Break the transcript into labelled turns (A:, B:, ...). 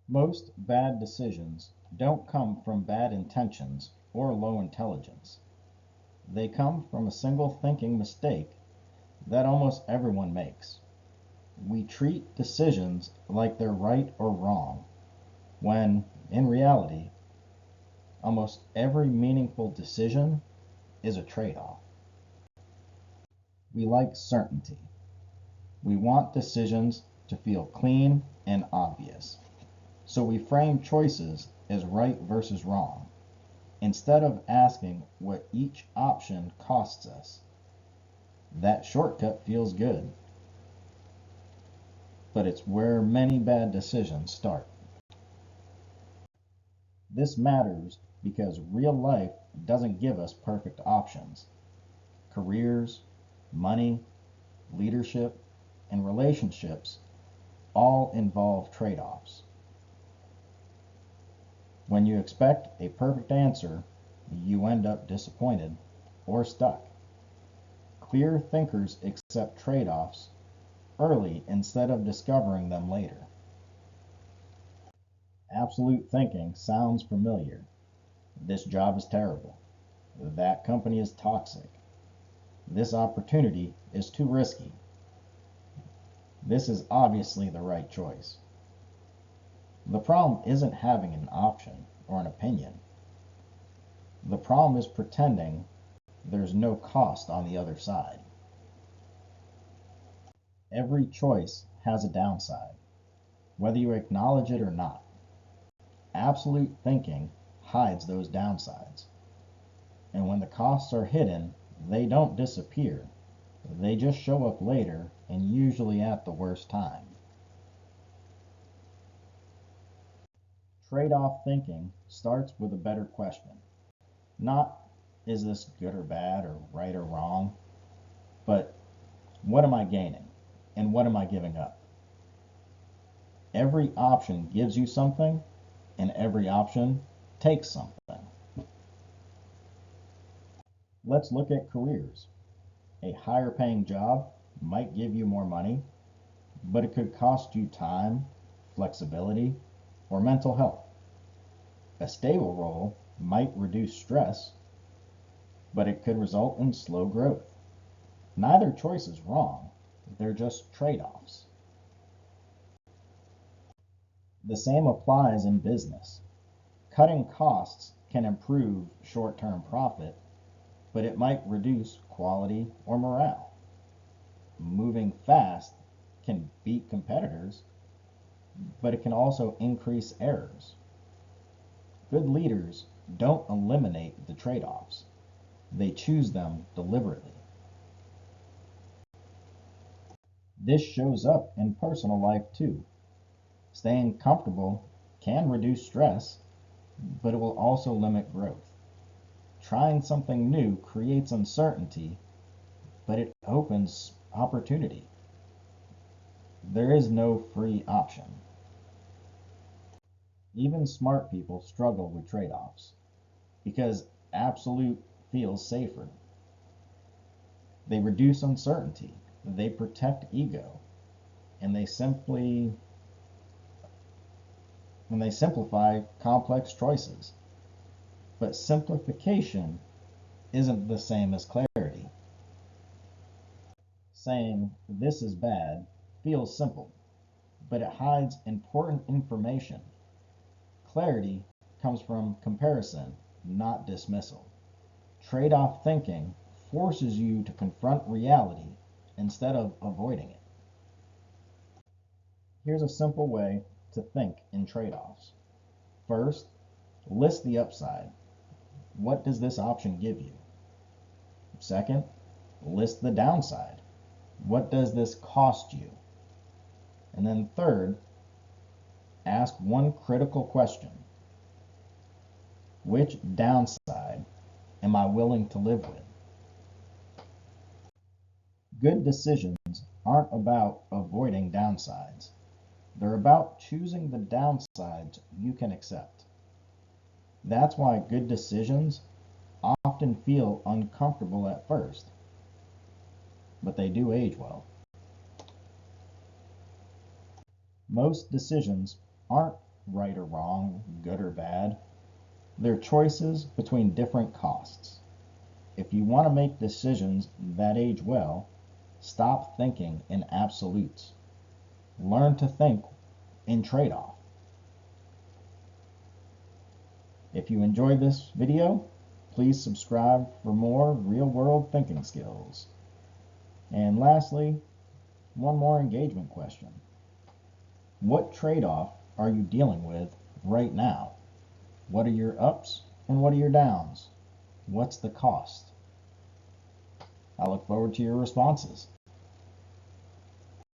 A: Most bad decisions don't come from bad intentions or low intelligence. They come from a single thinking mistake that almost everyone makes. We treat decisions like they're right or wrong, when, in reality, almost every meaningful decision is a trade-off. We like certainty. We want decisions to feel clean and obvious. So we frame choices as right versus wrong, instead of asking what each option costs us. That shortcut feels good, but it's where many bad decisions start. This matters because real life doesn't give us perfect options. Careers, money, leadership, and relationships all involve trade offs. When you expect a perfect answer, you end up disappointed or stuck. Clear thinkers accept trade offs early instead of discovering them later. Absolute thinking sounds familiar. This job is terrible. That company is toxic. This opportunity is too risky. This is obviously the right choice. The problem isn't having an option or an opinion. The problem is pretending there's no cost on the other side. Every choice has a downside, whether you acknowledge it or not. Absolute thinking hides those downsides. And when the costs are hidden, they don't disappear. They just show up later and usually at the worst time. Trade-off thinking starts with a better question. Not, is this good or bad or right or wrong, but what am I gaining and what am I giving up? Every option gives you something and every option takes something. Let's look at careers. A higher paying job might give you more money, but it could cost you time, flexibility, or mental health. A stable role might reduce stress, but it could result in slow growth. Neither choice is wrong, they're just trade offs. The same applies in business. Cutting costs can improve short term profit, but it might reduce quality or morale. Moving fast can beat competitors, but it can also increase errors. Good leaders don't eliminate the trade offs, they choose them deliberately. This shows up in personal life too. Staying comfortable can reduce stress, but it will also limit growth. Trying something new creates uncertainty, but it opens opportunity. There is no free option. Even smart people struggle with trade offs because absolute feels safer. They reduce uncertainty, they protect ego, and they simplify complex choices. But simplification isn't the same as clarity. Saying this is bad feels simple, but it hides important information. Clarity comes from comparison, not dismissal. Trade off thinking forces you to confront reality instead of avoiding it. Here's a simple way to think in trade offs. First, list the upside. What does this option give you? Second, list the downside. What does this cost you? And then third, ask one critical question. Which downside am I willing to live with? Good decisions aren't about avoiding downsides. They're about choosing the downsides you can accept. That's why good decisions often feel uncomfortable at first, but they do age well. Most decisions aren't right or wrong, good or bad. They're choices between different costs. If you want to make decisions that age well, stop thinking in absolutes. Learn to think in trade-off. If you enjoyed this video, please subscribe for more real-world thinking skills. And lastly, one more engagement question. What trade-off are you dealing with right now? What are your ups and what are your downs? What's the cost? I look forward to your responses.